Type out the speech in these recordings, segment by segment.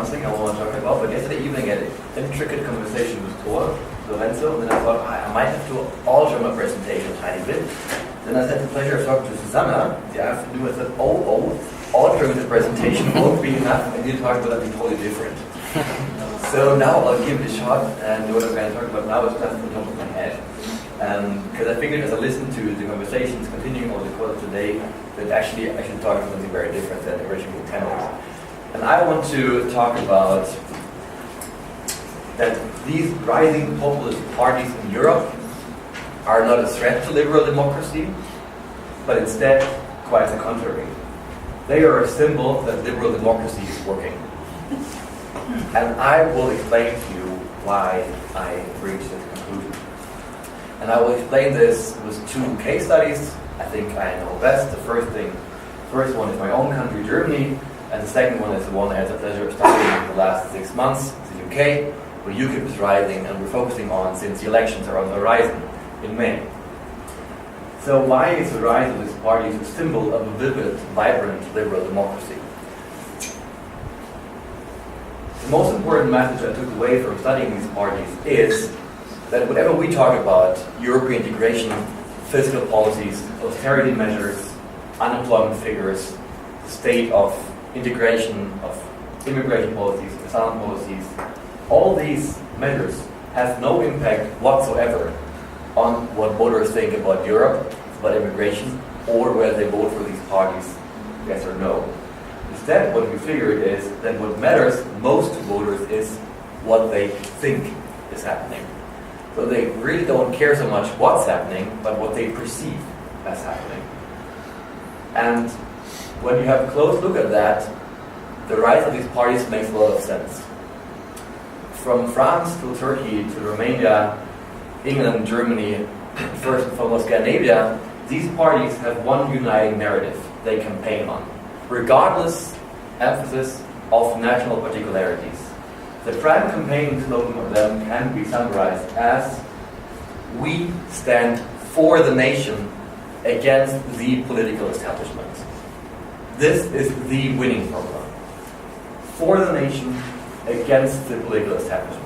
something I want to talk about, but yesterday evening I had an intricate conversation with Lorenzo, and then I thought I might have to alter my presentation a tiny bit. Then I had the pleasure of talking to Susanna the afternoon. I said, altering the presentation won't be enough, I need to talk about something totally different. So now I'll give it a shot, and what I'm going to talk about now is just on the top of my head. Because I figured as I listened to the conversations continuing over the course of the day, that actually I should talk about something very different than originally intended. And I want to talk about that these rising populist parties in Europe are not a threat to liberal democracy, but instead quite the contrary. They are a symbol that liberal democracy is working. And I will explain to you why I reached this conclusion. And I will explain this with two case studies I think I know best. The first one is my own country, Germany, and the second one is the one I had the pleasure of studying in the last 6 months, the UK, where UKIP is rising and we're focusing on since the elections are on the horizon in May. So why is the rise of these parties a symbol of a vivid, vibrant liberal democracy? The most important message I took away from studying these parties is that whenever we talk about European integration, fiscal policies, austerity measures, unemployment figures, the state of integration of immigration policies, asylum policies, all these measures have no impact whatsoever on what voters think about Europe, about immigration, or whether they vote for these parties, yes or no. Instead, what we figured is that what matters most to voters is what they think is happening. So they really don't care so much what's happening, but what they perceive as happening. And when you have a close look at that, the rise of these parties makes a lot of sense. From France to Turkey to Romania, England, Germany, first and foremost Scandinavia, these parties have one uniting narrative they campaign on, regardless emphasis of national particularities. The prime campaign slogan of them can be summarized as, "We stand for the nation against the political establishment." This is the winning formula. For the nation against the political establishment.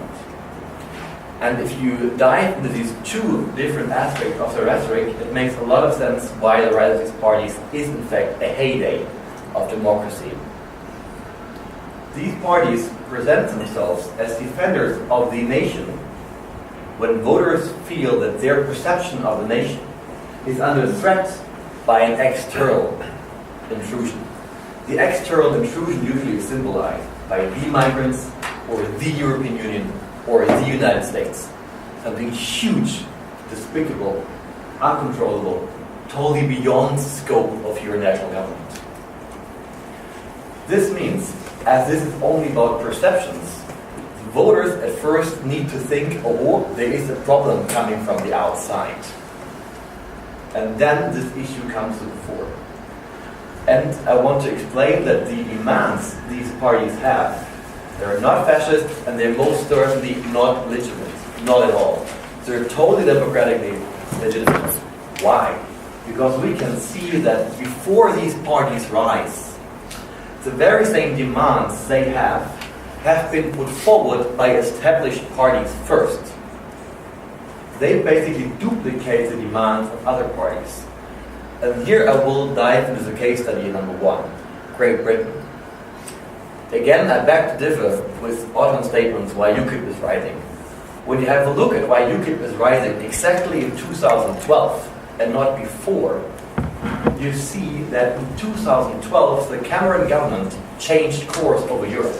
And if you dive into these two different aspects of the rhetoric, it makes a lot of sense why the rise of these parties is in fact a heyday of democracy. These parties present themselves as defenders of the nation when voters feel that their perception of the nation is under threat by an external intrusion. The external intrusion usually is symbolized by the migrants or the European Union or the United States. Something huge, despicable, uncontrollable, totally beyond the scope of your national government. This means, as this is only about perceptions, voters at first need to think, oh, there is a problem coming from the outside. And then this issue comes to the fore. And I want to explain that the demands these parties have, they're not fascist and they're most certainly not legitimate. Not at all. They're totally democratically legitimate. Why? Because we can see that before these parties rise, the very same demands they have been put forward by established parties first. They basically duplicate the demands of other parties. And here I will dive into the case study number 1, Great Britain. Again, I beg to differ with Otto's statements why UKIP is rising. When you have a look at why UKIP is rising exactly in 2012 and not before, you see that in 2012 the Cameron government changed course over Europe.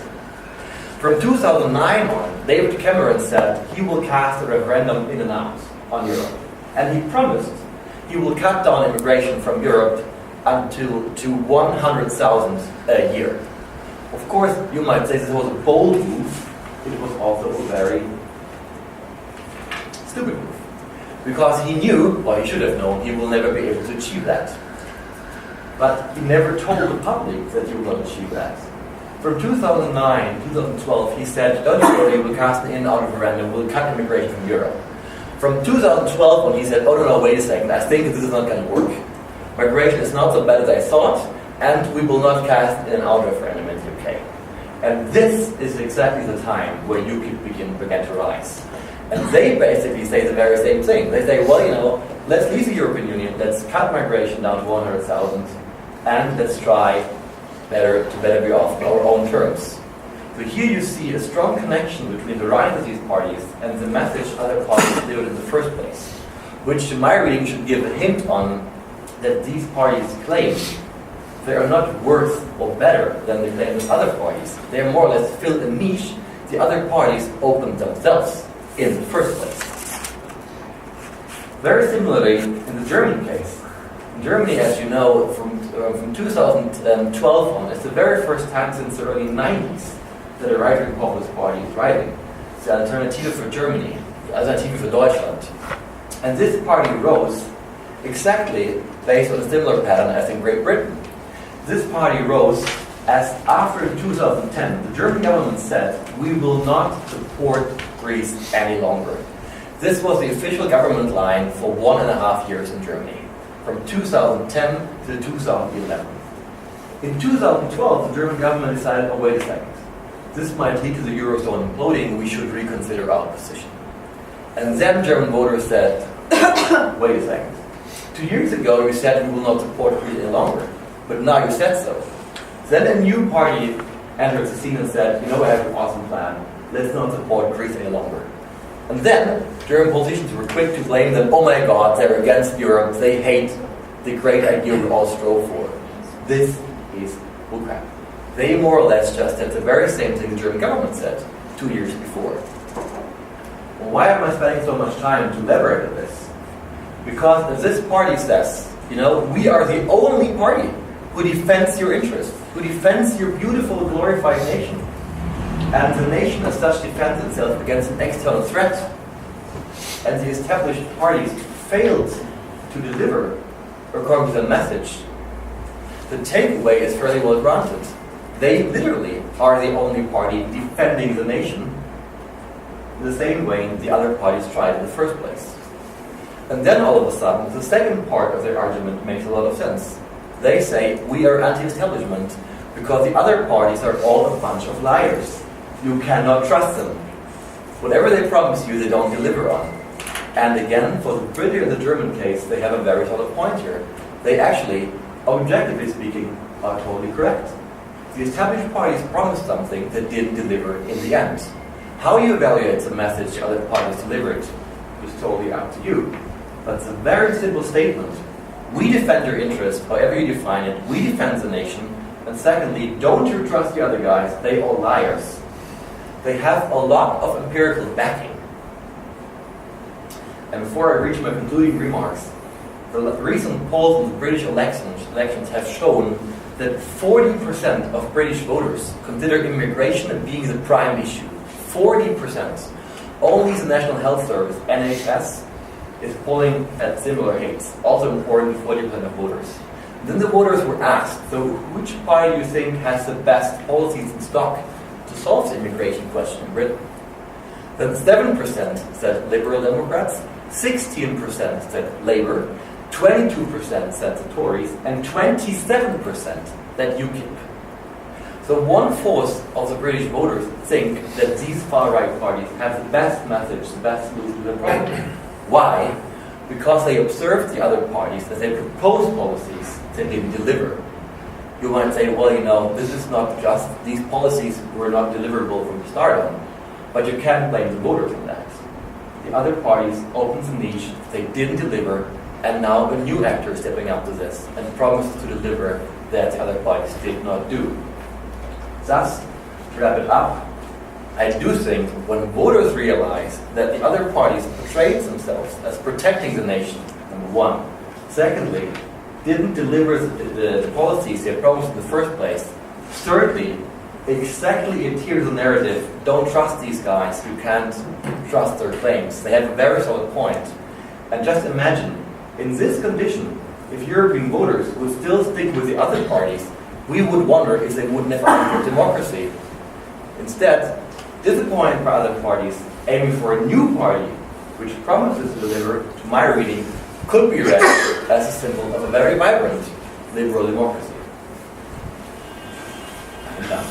From 2009 on, David Cameron said he will cast a referendum in and out on Europe. And he promised he will cut down immigration from Europe to 100,000 a year. Of course, you might say this was a bold move. It was also a very stupid move. Because he knew, or he should have known, he will never be able to achieve that. But he never told the public that he will not achieve that. From 2009 to 2012, he said, don't you worry, we'll cast an in and out referendum, we'll cut immigration from Europe. From 2012 when he said, oh no, wait a second, I think this is not going to work. Migration is not so bad as I thought, and we will not cast in and out referendum in the UK. And this is exactly the time where UKIP began to rise. And they basically say the very same thing. They say, well, you know, let's leave the European Union, let's cut migration down to 100,000, and let's try to better be off on our own terms. So here you see a strong connection between the rise of these parties and the message other parties delivered in the first place, which to my reading should give a hint on that these parties claim they are not worse or better than the claims of other parties. They are more or less filled a niche the other parties opened themselves in the first place. Very similarly, in the German case. In Germany, as you know, from 2012 on, it's the very first time since the early 90s that a right-wing populist party is rising. It's the Alternative for Germany, the Alternative for Deutschland. And this party rose exactly based on a similar pattern as in Great Britain. This party rose as after 2010, the German government said, we will not support Greece any longer. This was the official government line for 1.5 years in Germany, from 2010 to 2011. In 2012, the German government decided, oh, wait a second. This might lead to the Eurozone imploding, we should reconsider our position. And then German voters said, wait a second. 2 years ago you said we will not support Greece any longer, but now you said so. Then a new party entered the scene and said, you know, I have an awesome plan, let's not support Greece any longer. And then German politicians were quick to blame them, oh my God, they're against Europe, they hate the great idea we all strove for. This is bullcrap. They more or less just said the very same thing the German government said 2 years before. Well, why am I spending so much time to elaborate on this? Because as this party says, you know, we are the only party who defends your interests, who defends your beautiful, glorified nation. And the nation as such defends itself against an external threat. And the established parties failed to deliver according to the message. The takeaway is fairly well granted. They literally are the only party defending the nation in the same way the other parties tried in the first place. And then all of a sudden, the second part of their argument makes a lot of sense. They say, we are anti-establishment because the other parties are all a bunch of liars. You cannot trust them. Whatever they promise you, they don't deliver on. And again, for the British and the German case, they have a very solid point here. They actually, objectively speaking, are totally correct. The established parties promised something that didn't deliver in the end. How you evaluate the message the other parties delivered is totally up to you. But it's a very simple statement. We defend your interests, however you define it. We defend the nation. And secondly, don't you trust the other guys. They are liars. They have a lot of empirical backing. And before I reach my concluding remarks, the recent polls in the British elections have shown that 40% of British voters consider immigration as being the prime issue. 40%. Only the National Health Service, NHS, is polling at similar rates, also important to 40% of voters. Then the voters were asked, so which party do you think has the best policies in stock to solve the immigration question in Britain? Then 7% said Liberal Democrats, 16% said Labour, 22% said the Tories, and 27% said UKIP. So 1/4 of the British voters think that these far-right parties have the best message, the best solution to the problem. Why? Because they observed the other parties as they proposed policies that didn't deliver. You might say, well, you know, this is not just, these policies were not deliverable from the start on, but you can't blame the voters on that. The other parties opened the niche, they didn't deliver, and now a new actor is stepping up to this and promises to deliver that the other parties did not do. Thus, to wrap it up, I do think when voters realize that the other parties portrayed themselves as protecting the nation, number one. Secondly, didn't deliver the policies they promised in the first place. Thirdly, exactly adhere to the narrative, don't trust these guys, you can't trust their claims. They have a very solid point. And just imagine, in this condition, if European voters would still stick with the other parties, we would wonder if they would never enter democracy. Instead, disappointed by other parties, aiming for a new party, which promises to deliver, to my reading, could be read as a symbol of a very vibrant liberal democracy. I'm done.